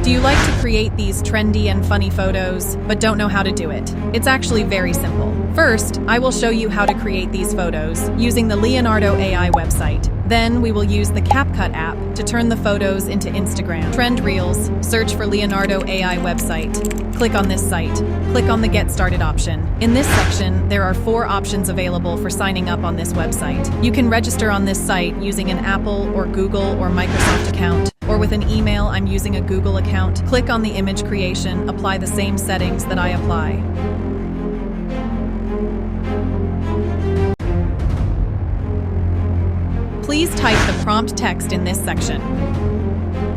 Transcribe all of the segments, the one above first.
Do you like to create these trendy and funny photos, but don't know how to do it? It's actually very simple. First, I will show you how to create these photos using the Leonardo AI website. Then we will use the CapCut app to turn the photos into Instagram trend reels. Search for Leonardo AI website. Click on this site. Click on the Get Started option. In this section, there are 4 options available for signing up on this website. You can register on this site using an Apple or Google or Microsoft account, or with an email. I'm using a Google account. Click on the image creation. Apply the same settings that I apply. Please type the prompt text in this section.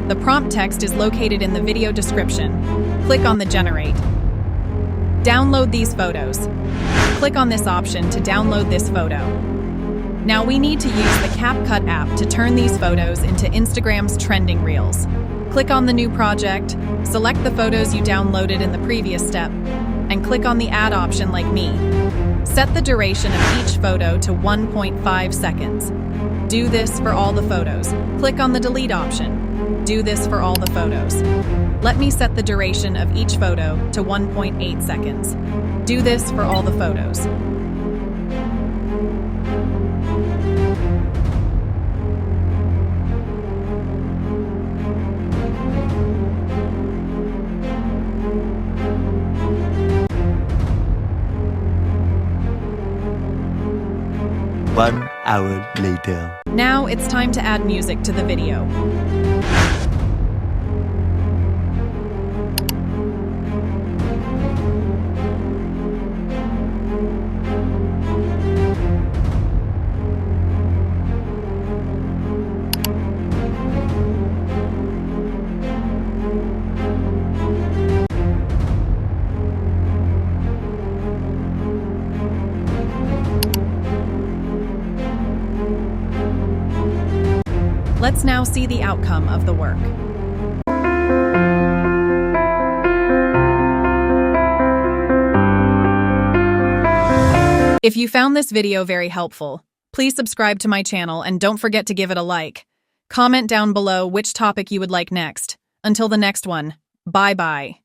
The prompt text is located in the video description. Click on the Generate. Download these photos. Click on this option to download this photo. Now we need to use the CapCut app to turn these photos into Instagram's trending reels. Click on the new project, select the photos you downloaded in the previous step, and click on the Add option like me. Set the duration of each photo to 1.5 seconds. Do this for all the photos. Click on the Delete option. Do this for all the photos. Let me set the duration of each photo to 1.8 seconds. Do this for all the photos. One hour later. Now it's time to add music to the video. Let's now see the outcome of the work. If you found this video very helpful, please subscribe to my channel and don't forget to give it a like. Comment down below which topic you would like next. Until the next one, bye-bye.